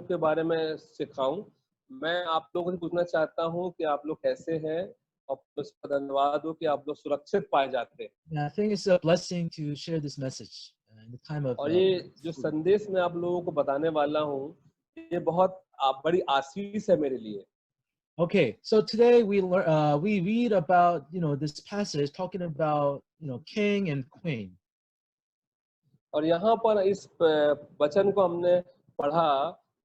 के बारे में सिखाऊं। मैं आप लोगों से पूछना चाहता हूं कि आप लोग कैसे हैं, और उसका धन्यवाद हो कि आप लोग सुरक्षित पाए जाते हैं। Yeah, I think it's a blessing to share this message in the time of और ये जो food. संदेश मैं आप लोगों को बताने वाला हूँ, ये बहुत बड़ी आशीष है मेरे लिए। Okay, so today we read about this passage talking about king and queen. और यहाँ पर इस वचन को हमने पढ़ा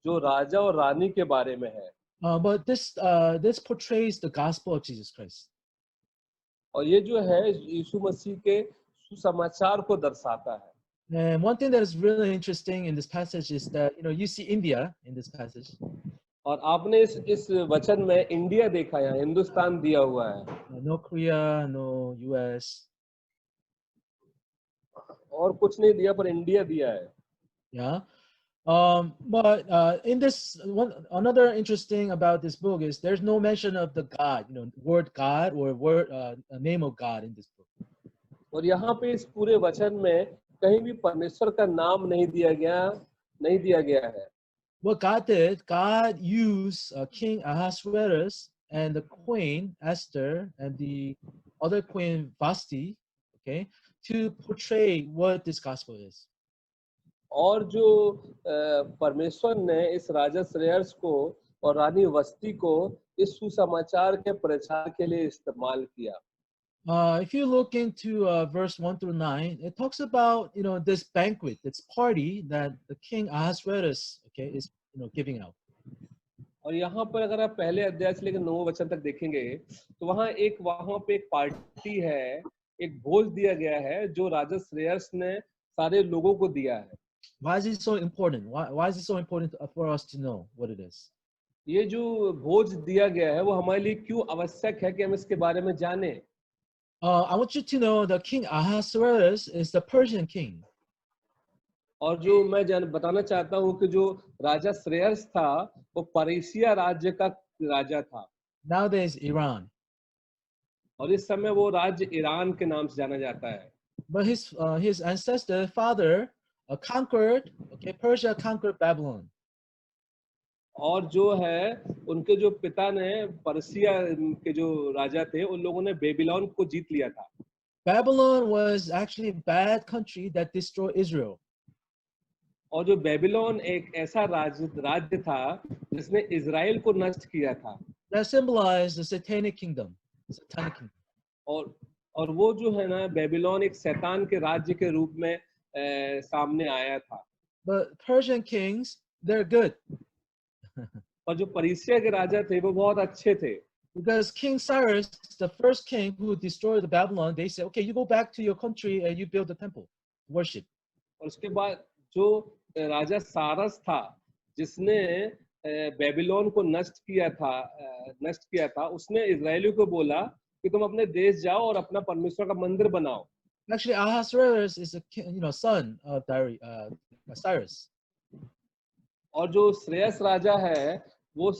जो राजा और रानी के बारे में है। But this portrays the gospel of Jesus Christ. और ये जो है यीशु मसीह के सुसमाचार को दर्शाता है। And one thing that is really interesting in this passage is that you see India in this passage. और आपने इस वचन में इंडिया देखा है, हिंदुस्तान दिया हुआ है, No Korea, no US. और कुछ नहीं दिया पर इंडिया दिया है। Yeah. But in this one, another interesting about this book is there's no mention of the God, word God or word name of God in this book. और यहाँ पे इस पूरे वचन में कहीं भी परमेश्वर का नाम नहीं दिया गया है। What God did, God used King Ahasuerus and the queen Esther and the other queen Vasti, okay, to portray what this gospel is. और जो परमेश्वर ने इस राजा श्रेयस को और रानी वस्ती को इस सुसमाचार के प्रचार के लिए इस्तेमाल किया। If you look into verse 1 through 9, it talks about this banquet, this party that the king Ahasuerus, okay, is giving out. और यहाँ पर अगर आप पहले अध्याय से लेकर 9वें वचन तक देखेंगे तो वहां पे एक पार्टी है, एक भोज दिया गया है जो राजा श्रेयस ने सारे लोगों को दिया है। Why is it so important? Why is it so important for us to know what it is? ये जो भोज दिया गया है वो हमारे लिए क्यों आवश्यक है कि हम इसके बारे में जानें। I want you to know that King Ahasuerus is the Persian king. और जो मैं बताना चाहता हूँ कि जो राजा श्रेयस था वो पर्शिया राज्य का राजा था। Nowadays, Iran. और इस समय वो राज्य ईरान के नाम से जाना जाता है। But his ancestor, father, conquered, okay, Persia conquered Babylon. और जो है उनके जो पिता ने पर्शिया के जो राजा थे उन लोगों ने बेबीलोन को जीत लिया था। Babylon was actually a bad country that destroyed Israel. और जो बेबीलोन एक ऐसा राज्य था जिसने इजराइल को नष्ट किया था। That symbolized the satanic kingdom. Satanic kingdom. और वो जो है ना बेबीलोन एक शैतान के राज्य के रूप में सामने आया था। But Persian kings, they're good. और जो पर्शिया के राजा थे वो बहुत अच्छे थे। Because King Cyrus, the first king who destroyed the Babylon, they said, okay, you go back to your country and you build a temple, worship. और उसके बाद जो राजा सारस था जिसने बेबीलोन को नष्ट किया था उसने इजरायलियों को बोला कि तुम अपने देश जाओ और अपना परमेश्वर का मंदिर बनाओ। Actually, Ahasuerus is a son of Cyrus. और जो श्रेयस राजा है वो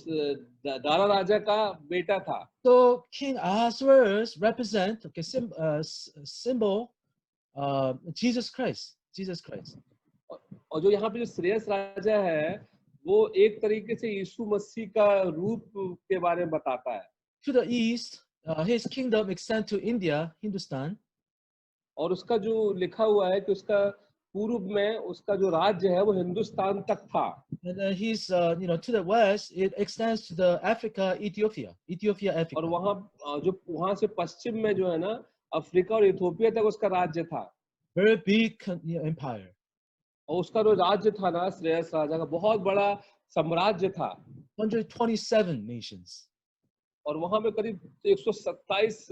दारा राजा का बेटा था। So King Ahasuerus represent symbol Jesus Christ. Jesus Christ. और जो यहाँ पे जो श्रेयस राजा है वो एक तरीके से यीशु मसीह का रूप के बारे में बताता है। To the east, his kingdom extends to India, Hindustan. और उसका जो लिखा हुआ है कि उसका पूर्व में उसका जो राज्य है वो हिंदुस्तान तक था। And then he's, to the west, it extends to the Africa, Ethiopia, Africa. और वहां से पश्चिम में जो है ना अफ्रीका और इथियोपिया तक उसका राज्य था। Very big empire. और उसका जो राज्य था ना श्रेयस राजा का बहुत बड़ा साम्राज्य था। 127 nations. और वहां में करीब 127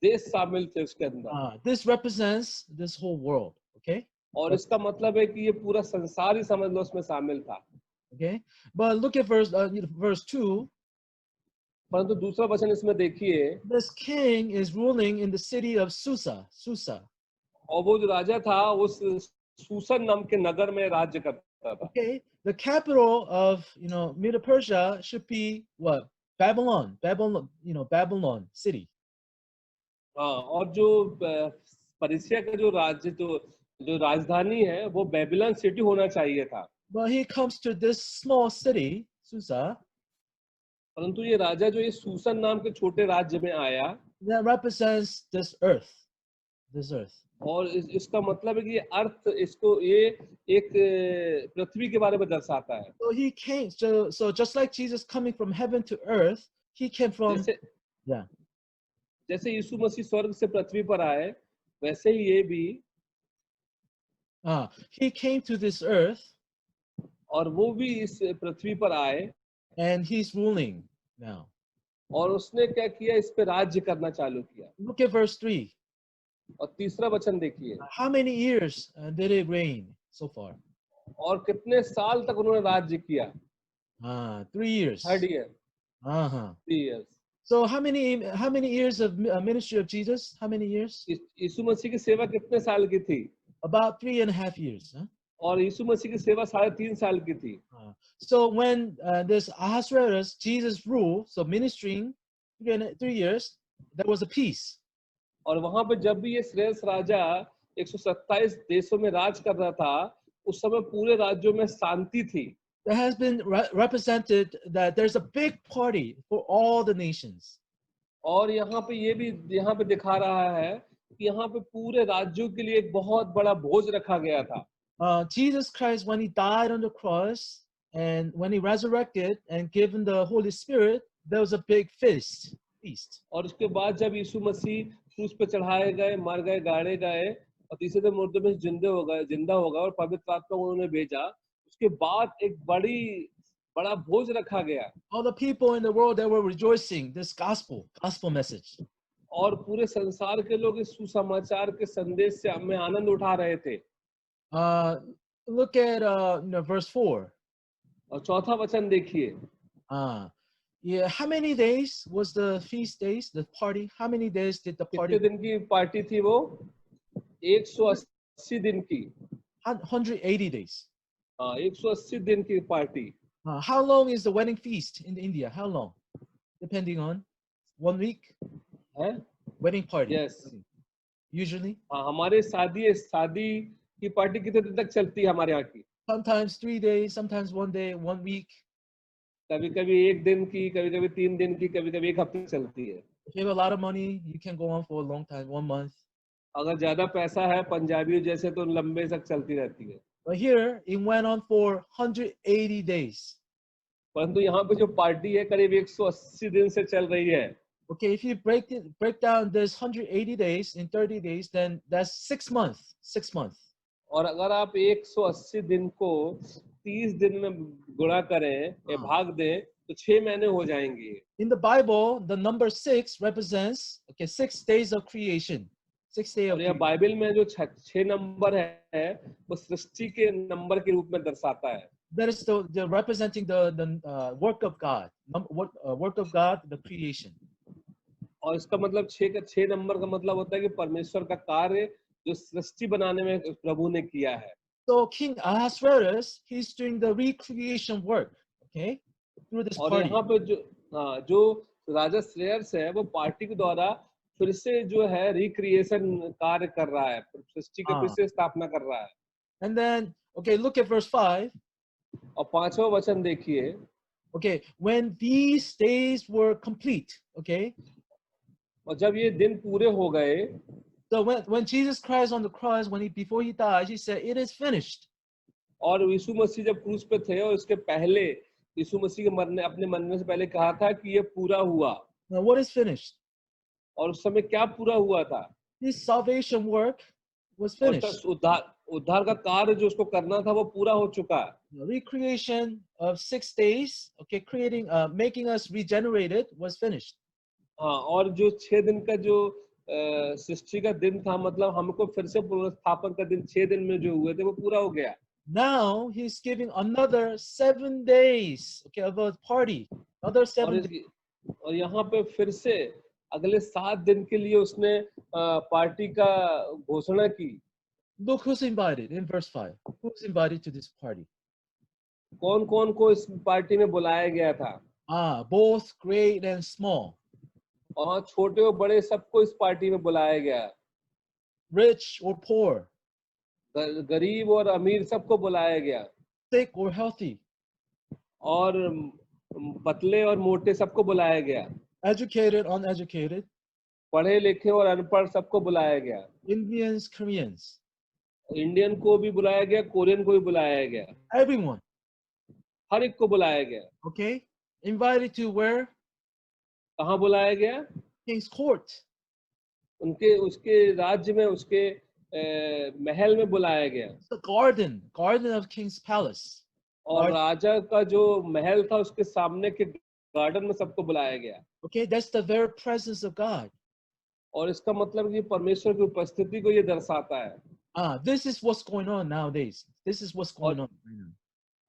देश शामिल थे उसके अंदर। This represents this whole world, okay? और इसका मतलब है कि ये पूरा संसार ही समझ लो उसमें शामिल था। Okay, but look at verse 2. परंतु दूसरा वचन इसमें देखिए। This king is ruling in the city of Susa. और वो जो राजा था उस सूसन नाम के नगर में राज्य करता था। Okay, the capital of Middle Persia should be what? Babylon, Babylon city. हाँ, और जो पर्शिया का जो राज्य जो राजधानी है वो बेबीलोन सिटी होना चाहिए था। But he comes to this small city, Susa, परंतु ये राजा जो ये सूसन नाम के छोटे राज्य में आया, that represents this earth. This earth. और इसका मतलब है कि ये अर्थ इसको ये एक पृथ्वी के बारे में दर्शाता है। So he came. So just like Jesus coming from heaven to earth, he came from जैसे yeah. जैसे यीशु मसीह स्वर्ग से पृथ्वी पर आए, वैसे ही ये भी, He came to this earth और वो भी इस पृथ्वी पर आए, and he's ruling now. और उसने क्या किया, इस पे राज्य करना चालू किया। Look at verse 3. और तीसरा वचन देखिए, How many years did it reign so far? और कितने साल तक उन्होंने राज्य किया? 3 years. 3 year, Uh-huh. 3 years. So how many years of ministry of Jesus? How many years? यीशु मसीह की सेवा कितने साल की थी? About 3.5 years. Huh? और यीशु मसीह की सेवा 3.5 साल की थी। So when this Ahasuerus, Jesus ruled, so ministering 3 years, there was a peace. और वहां पे जब भी ये श्रेयस राजा 127 देशों में राज कर रहा था, उस समय पूरे राज्यों में शांति थी। There has been represented that there's a big party for all the nations. और यहाँ पे ये भी यहाँ पे दिखा रहा है कि यहाँ पे पूरे राज्यों के लिए एक बहुत बड़ा भोज रखा गया था। Jesus Christ, when he died on the cross and when he resurrected and given the Holy Spirit, there was a big feast. और उसके बाद जब यीशु मसीह क्रूस पे चढ़ाए गए, मर गए, गाड़े गए, और तीसरे दिन मुर्दों में जिंदा हो गए, और पवित्र आत्मा को उन्होंने भेजा, उसके बाद एक बड़ा भोज रखा गया। All the people in the world that were rejoicing this gospel message. और पूरे संसार के लोग इस सुसमाचार के संदेश से में आनंद उठा रहे थे। Look at verse 4. और चौथा वचन देखिए। Yeah, how many days was the feast days, the party? How many days did the party? कितने दिन की पार्टी थी वो? 180 दिन की। 180 days. 180 दिन की party. How long is the wedding feast in India? How long? Depending on 1 week. Wedding party. Yes. Usually. हमारे शादी की पार्टी कितने दिन तक चलती है हमारे यहाँ की? Sometimes 3 days, sometimes 1 day, 1 week. कभी-कभी 1 दिन की, कभी-कभी 3 दिन की, कभी-कभी 1 हफ्ते चलती है। If you have a lot of money, you can go on for a long time, 1 month. अगर ज्यादा पैसा है पंजाबियों जैसे तो लंबे तक चलती रहती है। But here it went on for 180 days. परंतु यहाँ पे जो पार्टी है करीब 180 दिन से चल रही है। Okay, if you break down this 180 days in 30 days, then that's 6 months. 6 months. और अगर आप 180 दिन को 30 दिन में गुणा करें या भाग दें तो 6 महीने हो जाएंगे। In the Bible, the number 6 represents 6 days of creation. 6 days of creation. Bible में जो 6 नंबर है वो सृष्टि के नंबर के रूप में दर्शाता है। That is the representing the work of God. Work of God, the creation. और इसका मतलब 6 नंबर का मतलब होता है कि परमेश्वर का कार्य जो सृष्टि बनाने में प्रभु ने किया है। So King Ahasuerus, he's doing the recreation work, okay, through this party. और यहाँ पे जो राजा श्रेयस है वो पार्टी के द्वारा फिर से जो है रिक्रिएशन कार्य कर रहा है, सृष्टि की फिर से स्थापना कर रहा है। And then, okay, look at verse 5. और 5वां वचन देखिए। Okay, when these days were complete, okay. और जब ये दिन पूरे हो गए, so when Jesus Christ on the cross, before he died, he said, "It is finished." और यीशु मसीह जब क्रूस पे थे और उसके पहले यीशु मसीह के अपने मरने से पहले कहा था कि ये पूरा हुआ। Now what is finished? और उस समय क्या पूरा हुआ था? His salvation work was finished. उद्धार का कार्य जो उसको करना था वो पूरा हो चुका है। The recreation of 6 days, okay, making us regenerated was finished. और जो 6 दिन का जो सृष्टि का दिन था, मतलब हमको फिर से पुनर्स्थापन का दिन 6 दिन में जो हुए थे वो पूरा हो गया। Now he's giving another 7 days, okay, of a party, another 7 days. और यहाँ पे फिर से अगले 7 दिन के लिए उसने पार्टी का घोषणा की। Look who's invited in verse 5. Who's invited to this party? कौन-कौन को इस पार्टी में बुलाया गया था? Both great and small. और छोटे और बड़े सबको इस पार्टी में बुलाया गया। Rich or poor. गरीब और अमीर सबको बुलाया गया। sick or healthy, और पतले और मोटे सबको बुलाया गया, educated, uneducated, पढ़े लिखे और अनपढ़ सबको बुलाया गया, Indians, Koreans, इंडियन को भी बुलाया गया, कोरियन को भी बुलाया गया, everyone, हर एक को बुलाया गया। okay? Invited to where? कहाँ बुलाया गया? King's court. उनके उसके राज्य में, उसके महल में बुलाया गया। It's the garden of King's palace. और Garden. राजा का जो महल था उसके सामने के गार्डन में सबको बुलाया गया। Okay, that's the very presence of God. और इसका मतलब कि परमेश्वर की उपस्थिति को ये दर्शाता है। This is what's going on nowadays. This is what's going on right now.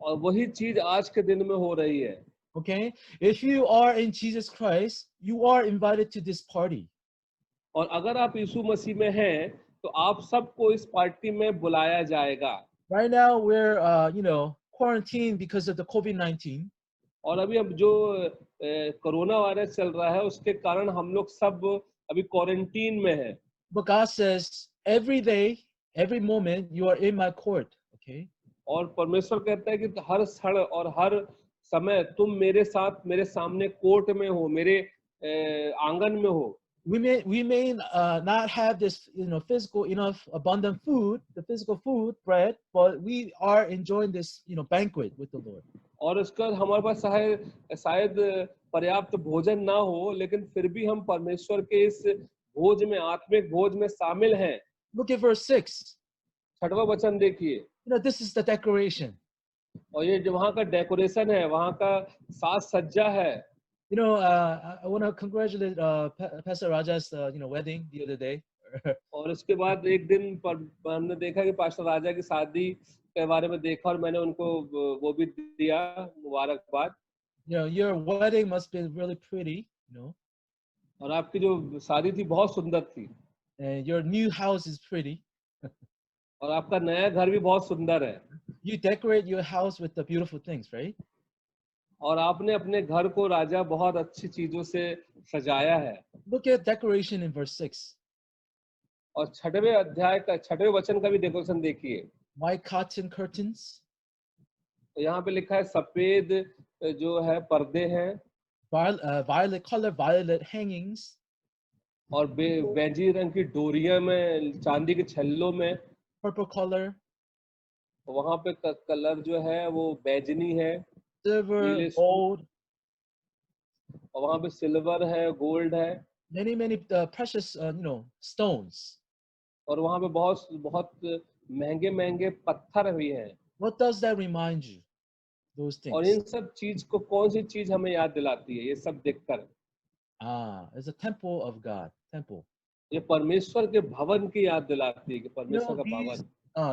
और वही चीज आज के दिन में हो रही है। Okay, if you are in Jesus Christ, you are invited to this party. और अगर आप यीशु मसीह में हैं तो आप सबको इस पार्टी में बुलाया जाएगा। Right now we're quarantined because of the COVID-19. और अभी अब जो कोरोना वायरस चल रहा है उसके कारण हम लोग सब अभी क्वारंटीन में हैं। But God says every day, every moment you are in my court. Okay. और परमेश्वर कहता है कि हर क्षण और हर समय तुम मेरे साथ मेरे सामने कोर्ट में हो, मेरे आंगन में हो। We may not have this physical enough abundant food, the physical food, bread, but we are enjoying this banquet with the Lord. और उसका हमारे पास शायद पर्याप्त भोजन ना हो, लेकिन फिर भी हम परमेश्वर के इस भोज में, आत्मिक भोज में शामिल हैं। Look at verse 6. 6वां वचन देखिए। This is the decoration. और ये जो वहाँ का डेकोरेशन है, वहाँ का साज सज्जा है। I want to congratulate Pastor Raja's wedding the other day. और उसके बाद एक दिन पर हमने देखा कि पास्टर राजा की शादी के बारे में देखा और मैंने उनको वो भी दिया मुबारकबाद। Your wedding must be really pretty, और आपकी जो शादी थी बहुत सुंदर थी। and your new house is pretty. और आपका नया घर भी बहुत सुंदर है। You decorate your house with the beautiful things, right? और आपने अपने घर को राजा बहुत अच्छी चीजों से सजाया है। Look at decoration in verse 6. और 6वें अध्याय का 6वें वचन का भी डेकोरेशन देखिए। White cotton curtains. तो यहाँ पे लिखा है सफेद जो है पर्दे हैं। Violet color, violet hangings. और बैंजी रंग की डोरियां में, चांदी के छल्लों में। Purple color. वहाँ पे कलर जो है वो बैंगनी है, Silver, gold. और वहाँ पे सिल्वर है, गोल्ड है। Many precious stones. और वहाँ पे बहुत बहुत महंगे महंगे पत्थर भी हैं। What does that remind you? Those things. और इन सब चीज को कौन सी चीज हमें याद दिलाती है ये सब देखकर? It's a temple of God. Temple. ये परमेश्वर के भवन की याद दिलाती है कि परमेश्वर का भवन।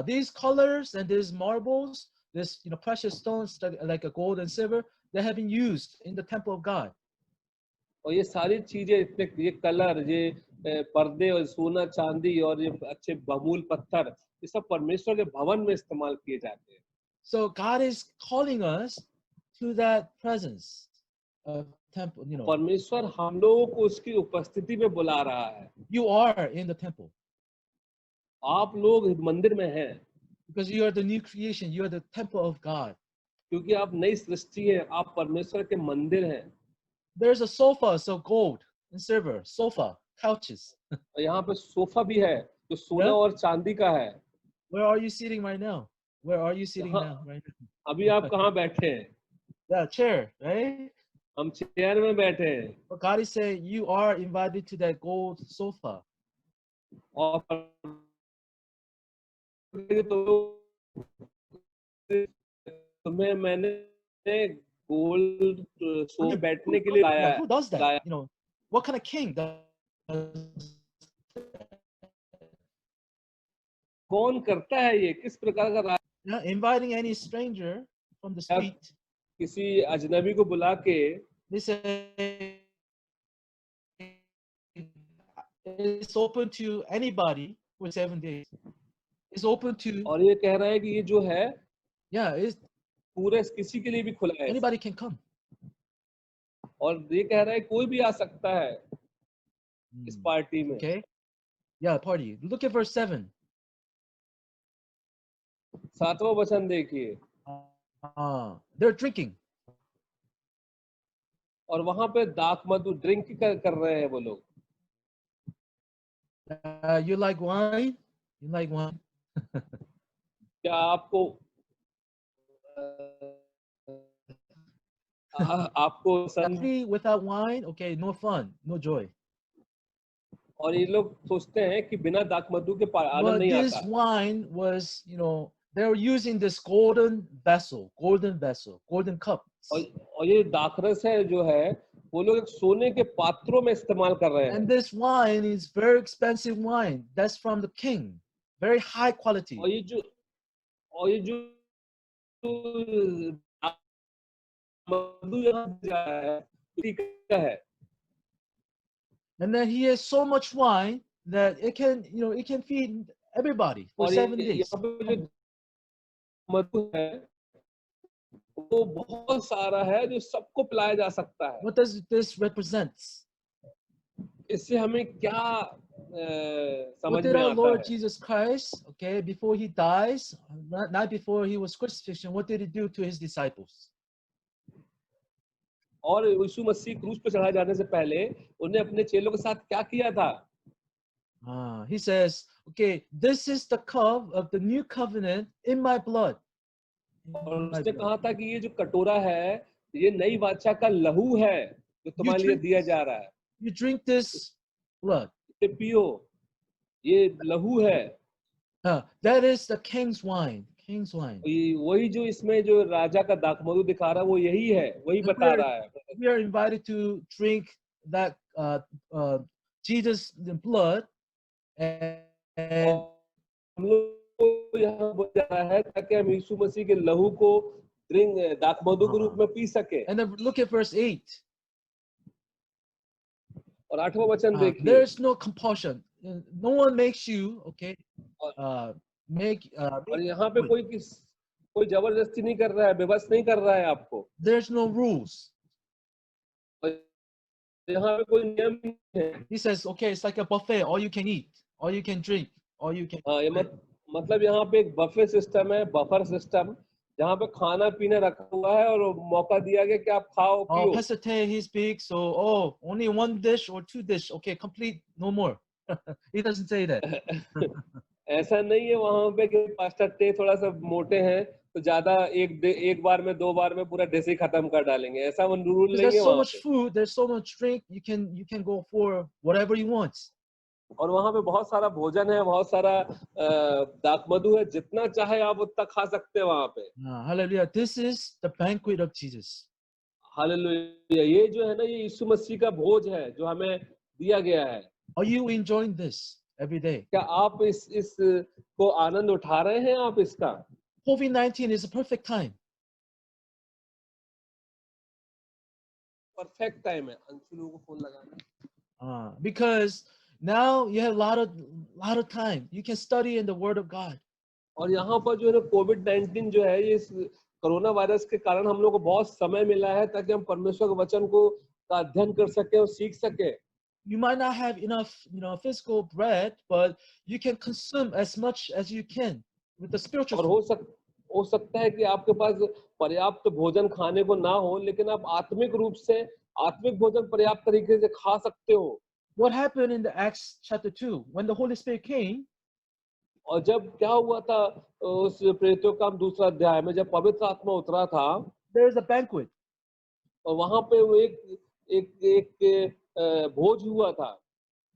These colors and these marbles, this precious stones like a gold and silver, they have been used in the temple of God. और ये सारी चीजें, इतने ये कलर, ये पर्दे और सोना चांदी और ये अच्छे बहुमूल्य पत्थर, ये सब परमेश्वर के भवन में इस्तेमाल किए जाते हैं। So God is calling us to that presence of temple. परमेश्वर हम लोगों को उसकी उपस्थिति में बुला रहा है। You are in the temple. आप लोग मंदिर में हैं। Because you are the new creation. You are the temple of God. क्योंकि आप नई सृष्टि हैं, आप परमेश्वर के मंदिर हैं। There's a sofa, so gold and silver. Sofa, couches. और यहाँ पे सोफा भी है जो सोना और चांदी का है। Where are you sitting right now? Where are you sitting now? Right now? अभी आप कहाँ बैठे हैं? Yeah, chair, right? हम चेयर में बैठे हैं। But God is saying you are invited to that gold sofa. और तुम्हें मैंने गोल्ड सोफे बैठने के लिए लाया है। Who does that? What kind of king does? कौन करता है ये? किस प्रकार का? Inviting any stranger from the street. किसी अजनबी को बुला के They say it's open to anybody for 7 days. It's open to. और ये कह रहा है कि ये जो है, it's पूरे किसी के लिए भी खुला है। Anybody can come. और ये कह रहा है कोई भी आ सकता है इस पार्टी में। Okay. Yeah, party. Look at verse 7. 7वां वचन देखिए। they're drinking. और वहां पे दाख मधु ड्रिंक कर रहे हैं वो लोग। You like wine? You like wine? क्या आपको आपको Free without wine? Okay, no fun, no joy. और ये लोग सोचते हैं कि बिना दाख मधु के आनंद But नहीं this आता। wine was, they were using this golden vessel, golden cup. और ये दाखरस है जो है वो लोग एक सोने के पात्रों में इस्तेमाल कर रहे हैं। And this wine is very expensive wine. That's from the king. Very high quality. और ये जो मधु यहाँ जा रहा है उसी का है। And then he has so much wine that it can feed everybody for और 7 days. यहाँ पे जो मधु है वो बहुत सारा है जो सबको पिलाया जा सकता है। What does this represents? इससे हमें क्या What समझ did में our आता Lord है? Jesus Christ, okay, before he dies, not before he was crucifixion, what did he do to his disciples? और यीशु मसीह क्रूस पर चढ़ाए जाने से पहले उन्हें अपने चेलों के साथ क्या किया था? He says, okay, this is the cup of the new covenant in my blood. और उसने कहा था कि ये जो कटोरा है ये नई वाचा का लहू है जो तुम्हारे लिए दिया जा रहा है। You drink this blood. इसे पियो, ये लहू है। That is the king's wine. King's wine. वही जो इसमें जो राजा का दाखमधु दिखा रहा है वो यही है, वही बता रहा है। We are invited to drink that Jesus' blood, and हम लोग को यहाँ बोला जा रहा है ताकि हम यीशु मसीह के लहू को ड्रिंक दाखमधु के रूप में पी सके। and then look at verse 8. और 8वां वचन देखिए। There is no compulsion. No one makes you, okay, make. और यहाँ पे कोई जबरदस्ती नहीं कर रहा है, बेबस नहीं कर रहा है आपको। There's no rules. यहाँ पे कोई नियम नहीं है। He says, okay, it's like a buffet. All you can eat, all you can drink, all you can. हाँ, ये मतलब यहाँ पे एक बफे सिस्टम है, बफर सिस्टम, जहाँ पे खाना पीना रखा हुआ है और मौका दिया गया कि आप खाओ पियो। Oh, Pastor Tay, he speaks, so only one dish or two dish, okay, complete, no more. He doesn't say that. ऐसा नहीं है वहाँ पे कि पास्टर टे थोड़ा सा मोटे हैं तो ज्यादा एक बार में 2 बार में पूरा डिश ही खत्म कर डालेंगे, ऐसा वो रूल नहीं है। There's so much food, there's so much drink, you can go for whatever you want. और वहाँ पे बहुत सारा भोजन है, बहुत सारा दाखमधु है, जितना चाहे आप उतना खा सकते हैं वहाँ पे। Hallelujah. This is the banquet of Jesus. Hallelujah. ये जो है ना ये यीशु मसीह का भोज है जो हमें दिया गया है। Are you enjoying this every day? क्या आप इस को आनंद उठा रहे हैं आप इसका? COVID-19 is a perfect time. Perfect time है। अंशु लोगों को फोन लगाना। Because now you have a lot of time. You can study in the Word of God. और यहाँ पर जो है ना कोविड-19 जो है ये कोरोना वायरस के कारण हम लोग को बहुत समय मिला है ताकि हम परमेश्वर के वचन को का अध्ययन कर सके और सीख सके। You might not have enough, physical bread, but you can consume as much as you can with the spiritual. और हो सकता है कि आपके पास पर्याप्त भोजन खाने को ना हो, लेकिन आप आत्मिक रूप से आत्मिक भोजन पर्याप्त तरीके से खा सकते हो। What happened in the Acts chapter 2 when the Holy Spirit came? और जब क्या हुआ था उस प्रेरितों का 2 अध्याय में जब पवित्र आत्मा उतरा था, There is a banquet. और वहां पे वो एक भोज हुआ था।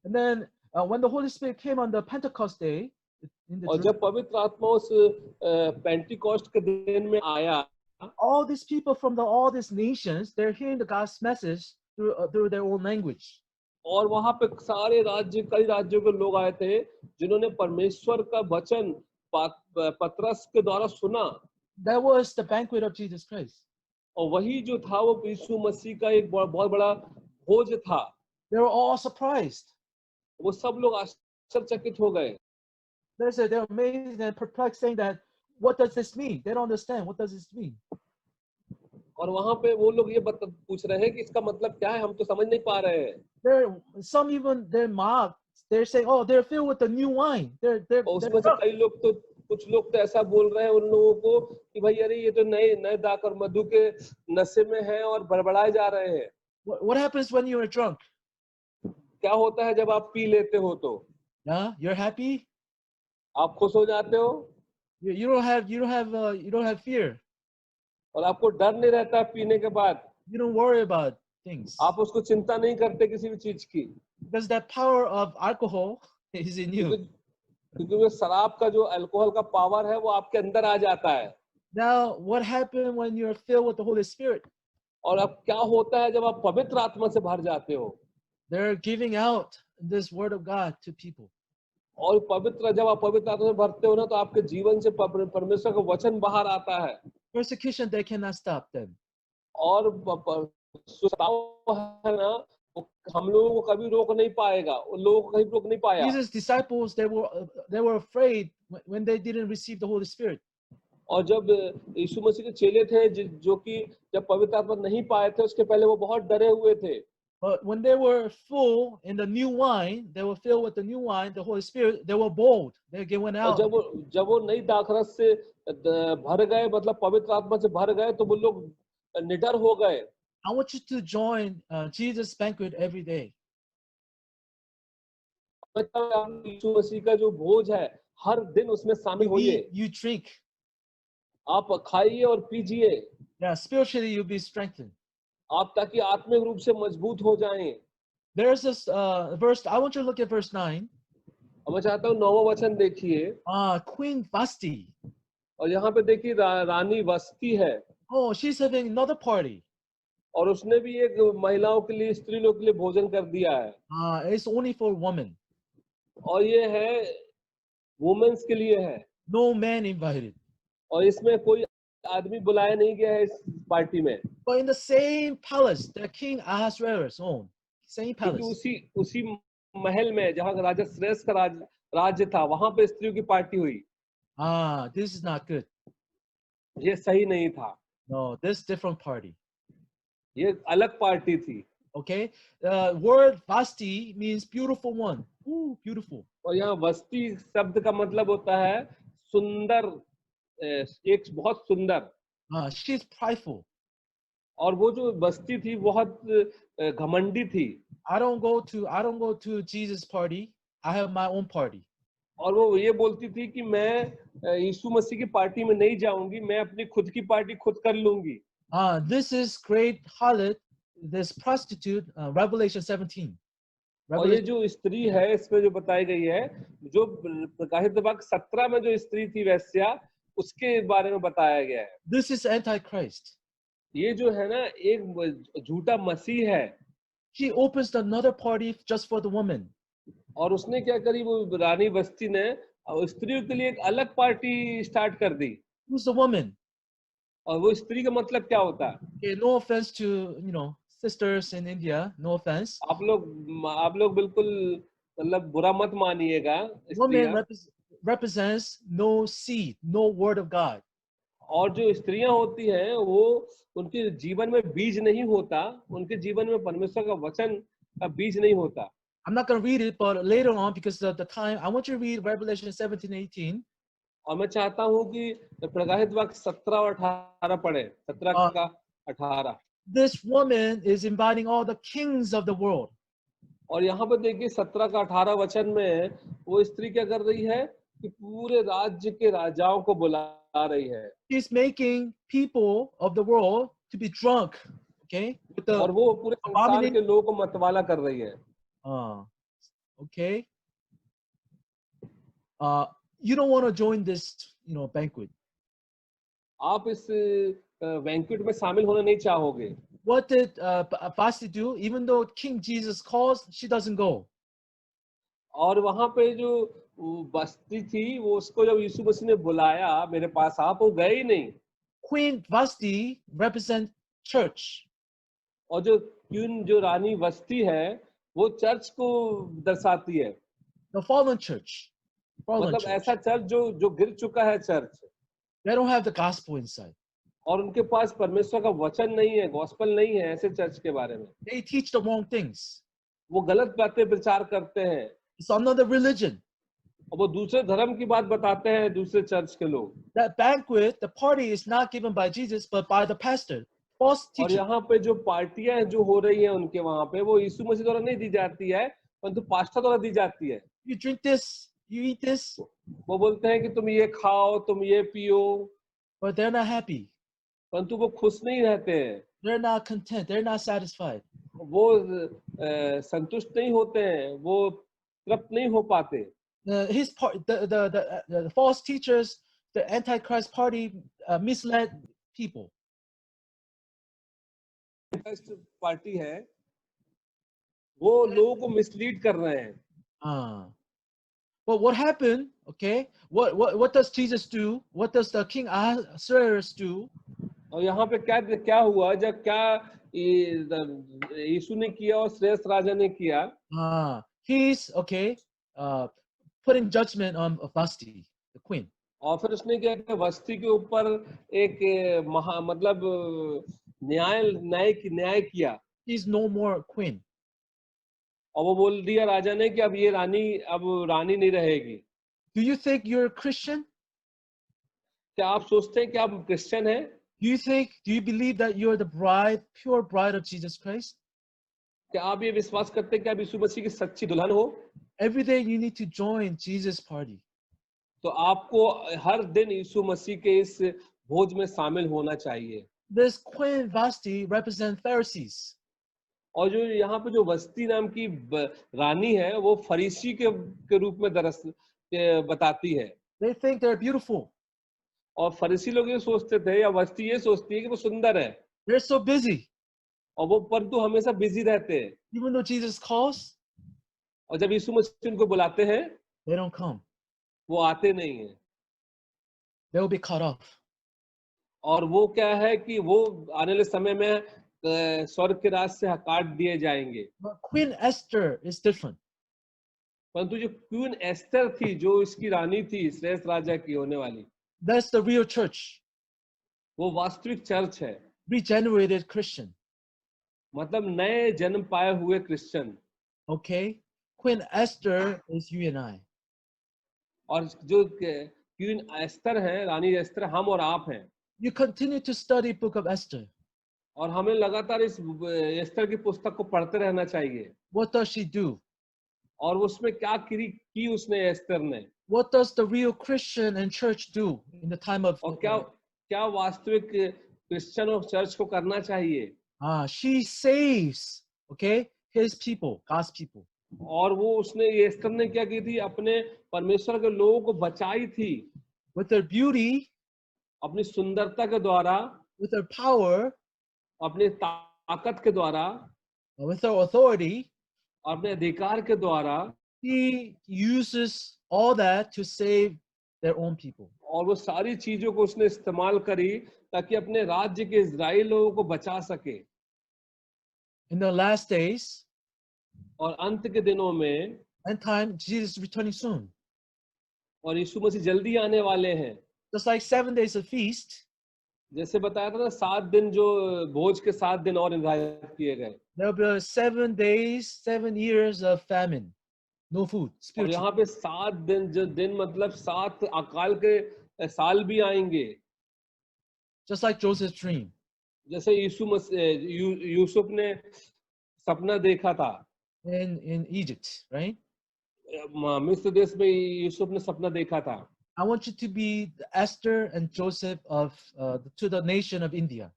And then when the Holy Spirit came on the Pentecost day, और जब पवित्र आत्मा उस पेंटिकॉस्ट के दिन में आया, all these people from all these nations, they're hearing the God's message through their own language. और वहां पे कई राज्यों के लोग आए थे जिन्होंने परमेश्वर का वचन पतरस के द्वारा सुना। That was the banquet of Jesus Christ. और वही जो था वो यीशु मसीह का एक बहुत बड़ा भोज था। They were all surprised. वो सब लोग आश्चर्यचकित हो गए। They're amazed and perplexed, saying that, what does this mean? They don't understand. What does this mean? और वहां पे वो लोग ये पूछ रहे हैं कि इसका मतलब क्या है, हम तो समझ नहीं पा रहे हैं। They're mocked. They're saying, oh, they're filled with the new wine. उसमें से कई लोग तो कुछ लोग तो ऐसा बोल रहे हैं उन लोगों को कि भाई अरे ये तो नए नए दाक और मधु के नशे में हैं और बड़बड़ाए जा रहे हैं। What happens when you are drunk? क्या होता है जब आप पी लेते हो तो? Yeah, you're happy. आप खुश हो जाते हो You don't have fear. और आपको डर नहीं रहता पीने के बाद। You don't worry about things आप उसको चिंता नहीं करते किसी भी चीज की, because that power of alcohol is in क्योंकि you. क्योंकि वो शराब का जो अल्कोहल का पावर है वो आपके अंदर आ जाता है। Now, what happened when you're filled with the Holy Spirit? और अब क्या होता है जब आप पवित्र आत्मा से भर जाते हो? They're giving out this word of God to people. और जब आप पवित्र आत्मा से भरते हो ना तो आपके जीवन से परमेश्वर का वचन बाहर आता है। Persecution, they cannot stop them. और सुस्ताव है ना, वो हम लोगों को कभी रोक नहीं पाएगा, उन लोगों को कहीं रोक नहीं पाया। Jesus' disciples, they were afraid when they didn't receive the Holy Spirit. और जब यीशु मसीह के चेले थे जो कि जब पवित्र आत्मा नहीं पाए थे उसके पहले वो बहुत डरे हुए थे। But when they were full in the new wine, they were filled with the new wine, the Holy Spirit, they were bold. They went और out. जब वो नई दाखरस से भर गए, मतलब पवित्र आत्मा से भर गए, तो वो लोग निडर हो गए। I want you to join Jesus' banquet every day. यीशु मसीह का जो भोज है हर दिन उसमें शामिल You होइए। eat, you drink. आप खाइए और पीजिए, Yeah, spiritually you'll be strengthened. आप ताकि आत्मिक रूप से मजबूत हो जाएं। There's this verse, I want you to look at verse 9. और मैं चाहता हूँ 9वां वचन देखिए, Queen Vashti. और यहाँ पे देखिए रानी वस्ती है, Oh, she's having another party. और उसने भी एक महिलाओं के लिए, स्त्री लोग के लिए भोजन कर दिया है, It's only for women. और ये है वुमेन्स के लिए है, No man invited. और इसमें कोई आदमी बुलाया नहीं गया है इस पार्टी में, But in the same palace that King Ahasuerus owned, same क्योंकि palace. उसी महल में जहाँ राजा श्रेष्ठ का राज्य था, वहां पे स्त्रियों की पार्टी हुई। This is not good. ये सही नहीं था, No, this different party. ये अलग पार्टी थी। Okay, the word Vasti means beautiful one. Ooh, beautiful. और यहाँ वस्ती शब्द का मतलब होता है सुंदर, एक बहुत सुंदर। She's prideful. और वो जो बस्ती थी बहुत घमंडी थी। I don't go to Jesus' party. I have my own party. और वो ये बोलती थी कि मैं यीशु मसीह की पार्टी में नहीं जाऊंगी, मैं अपनी खुद की पार्टी खुद कर लूंगी। This is great harlot, this prostitute, Revelation 17. और ये जो स्त्री है इसमें जो बताई गई है, जो प्रकाशित वाक्य 17 में जो स्त्री थी वैश्या, उसके बारे में बताया गया है। This is Antichrist. ये जो है ना एक झूठा मसीह है। She opens another party just for the women. और उसने क्या करी, वो रानी बस्ती ने स्त्रियों के लिए एक अलग पार्टी स्टार्ट कर दी। Who's the woman? और वो स्त्री का मतलब क्या होता है? Okay, no offense to sisters in India, no offense. आप लोग बिल्कुल मतलब बुरा मत मानिएगा। Woman represents no seed, no word of God. और जो स्त्रियां होती हैं वो उनके जीवन में बीज नहीं होता, उनके जीवन में परमेश्वर का वचन का बीज नहीं होता। I'm not going to read it, but later on, because of the time, I want you to read Revelation 17:18. और मैं चाहता हूँ कि प्रकाशित वाक्य 17 और 18 पढ़े, 17 का 18। This woman is inviting all the kings of the world. और यहाँ पर देखिए 17 का 18 वचन में वो स्त्री क्या कर रही है कि पूरे राज्य के राजाओं को बुला रही है। She's making people of the world to be drunk, okay? With the और वो पूरे संसार के लोगों को मतवाला कर रही है। Okay. You don't want to join this, banquet. आप इस बैंक्वेट में शामिल होना नहीं चाहोगे। What did Vashti do? Even though King Jesus calls, she doesn't go. और वहां पे जो बस्ती थी, वो उसको जब यीशु मसीह ने बुलाया मेरे पास, आप वो गए ही नहीं। Queen Vashti represents church. और जो रानी वस्ती है वो चर्च को दर्शाती है। The fallen church. मतलब ऐसा चर्च जो गिर चुका है church. They don't have the gospel inside. और उनके पास परमेश्वर का वचन नहीं है, गॉस्पेल नहीं है ऐसे चर्च के बारे में। They teach the wrong things. वो गलत बातें प्रचार करते हैं। It's another religion. और वो दूसरे धर्म की बात बताते हैं दूसरे चर्च के लोग। That banquet, the party is not given by Jesus, but by the pastor. False और teaching. यहाँ पे जो पार्टियां जो हो रही हैं उनके वहां पे, वो यीशु मसीह द्वारा नहीं दी जाती है, परंतु पास्टर द्वारा दी जाती है। You drink this, you eat this, वो बोलते हैं कि तुम ये खाओ, तुम ये पियो, but they're not happy. परंतु वो खुश नहीं रहते हैं, They're not content. They're not satisfied. वो संतुष्ट नहीं होते हैं, वो तृप्त नहीं हो पाते। His part, the false teachers, the Antichrist party misled people. Party है, वो लोगों को मिसलीड कर रहे हैं। But what happened? Okay, what does Jesus do? What does the King Ahasuerus do? और यहाँ पे क्या क्या हुआ, जब क्या यीशु ने किया और श्रेष्ठ राजा ने किया? He's okay, putting judgment on Vashti, the queen. और फिर उसने क्या किया, वस्ती के ऊपर एक मतलब न्याय किया। She's no more queen. और वो बोल दिया राजा ने कि अब ये रानी नहीं रहेगी। Do you think you're a Christian? क्या आप सोचते हैं कि आप क्रिश्चियन हैं? Do you believe that you're the bride, pure bride of Jesus Christ? क्या आप ये विश्वास करते हैं कि आप यीशु मसीह की सच्ची दुल्हन हो? Every day you need to join Jesus' party. तो आपको हर दिन यीशु मसीह के इस भोज में शामिल होना चाहिए। This Queen Vashti represents Pharisees. और जो यहाँ पे जो वस्ती नाम की रानी है, वो फरीसी के रूप में बताती है। They think they're beautiful. और फरीसी लोग ये सोचते थे, या वस्ती ये सोचती है कि वो सुंदर है। They're so busy. और वो परंतु हमेशा बिजी रहते हैं। Even though Jesus calls, और जब यीशु मसीह उनको बुलाते हैं, they don't come. वो आते नहीं हैं। They will be cut off. और वो क्या है कि वो आने वाले समय में स्वर्ग के राज से काट दिए जाएंगे। But Queen Esther is different. परंतु जो क्वीन एस्टर थी, जो इसकी रानी थी, श्रेष्ठ राजा की होने वाली, That's the real church. वो वास्तविक चर्च है। Regenerated Christian. मतलब नए जन्म पाए हुए Christian. Okay? Queen Esther is you and I. और जो क्वीन एस्टर है, रानी एस्टर, हम और आप हैं। You continue to study book of Esther. और हमें लगातार इस एस्टर की पुस्तक को पढ़ते रहना चाहिए। What does she do? और उसमें क्या की उसने, एस्टर ने। What does the real Christian and church do in the time of? और क्या वास्तविक क्रिश्चियन और चर्च को करना चाहिए? She saves, okay, his people, God's people. और वो उसने, एस्टर ने क्या की थी, अपने परमेश्वर के लोगों को बचाई थी। With her beauty, अपनी सुंदरता के द्वारा, with her power, अपनी ताकत के द्वारा, with her authority, और अपने अधिकार के द्वारा, he uses all that to save their own people. और वो सारी चीजों को उसने इस्तेमाल करी ताकि अपने राज्य के इजराइल लोगों को बचा सके। In the last days, और अंत के दिनों में, end time, Jesus is returning soon. और यीशु मसीह जल्दी आने वाले हैं। Just like 7 days of feast, जैसे बताया था ना, 7 दिन जो भोज के 7 दिन और निर्धारित किए गए। there will be 7 days, 7 years of famine, no food, और spiritual. यहाँ पे 7 दिन, जो दिन मतलब 7 अकाल के साल भी आएंगे। Just like Joseph's dream. जैसे यूसुफ ने सपना देखा था In Egypt, right? मिस्र देश में यूसुफ ने सपना देखा था। I want you to be Esther and Joseph to the nation of India.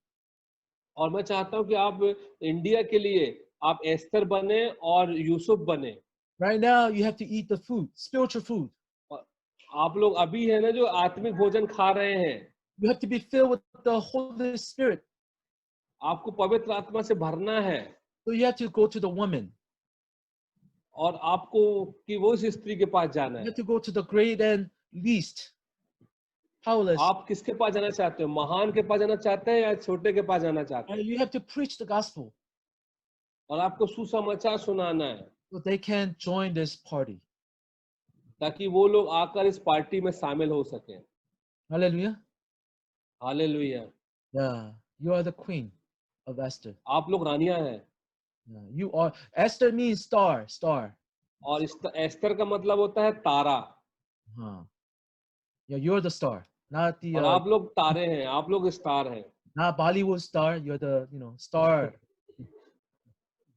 और मैं चाहता हूं कि आप इंडिया के लिए आप एस्तर बने और यूसुफ बने। Right now, you have to eat the food, spiritual food. आप लोग अभी है ना जो आत्मिक भोजन खा रहे हैं। You have to be filled with the Holy Spirit. आपको पवित्र आत्मा से भरना है। So you have to go to the woman. और आपको कि वो उस स्त्री के पास जाना You है। have to go to the great and least, powerless. आप किसके पास जाना चाहते हो? महान के पास जाना चाहते हैं या छोटे के पास जाना चाहते हैं? And you have to preach the gospel और आपको सुसमाचार सुनाना है so they can join this party. ताकि वो लोग आकर इस पार्टी में शामिल हो सकें। Hallelujah. Hallelujah. Yeah, you are the queen of Esther. आप लोग रानियां हैं। Yeah, you are. Esther means star. और एस्तर का मतलब होता है तारा। Uh-huh. Yeah, you're the star, not the और आप लोग तारे हैं, आप लोग स्टार हैं। not Bollywood star. You're the star.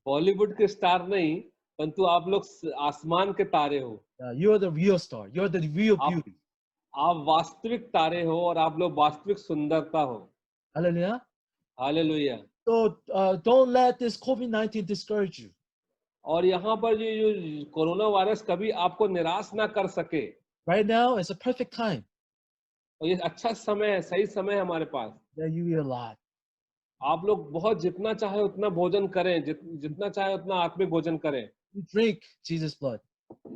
Bollywood के स्टार नहीं, परंतु आप लोग आसमान के तारे हो। You're the real star. You're the real आप beauty. आप वास्तविक तारे हो और आप लोग वास्तविक सुंदरता हो। Hallelujah. Hallelujah. So don't let this COVID-19 discourage you. और यहाँ पर जो कोरोना वायरस कभी आपको निराश ना कर सके। Right now is a perfect time और ये अच्छा समय है, सही समय है हमारे पास। that you eat a lot. आप लोग बहुत जितना चाहे उतना भोजन करें, जितना चाहे उतना आत्मिक भोजन करें। You drink Jesus' blood.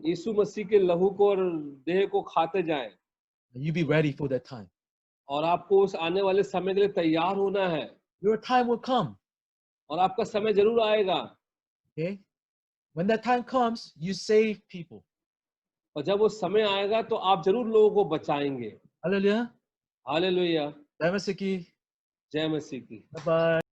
यीशु मसीह के लहू को और देह को खाते जाएं। And you be ready for that time. और आपको उस आने वाले समय के लिए तैयार होना है। Your time will come. और आपका समय जरूर आएगा। Okay? When that time comes, you save people. और जब वो समय आएगा तो आप जरूर लोगों को बचाएंगे। Hallelujah. हालेलुया। Jai Masiki. जय मसीह की। Bye-bye.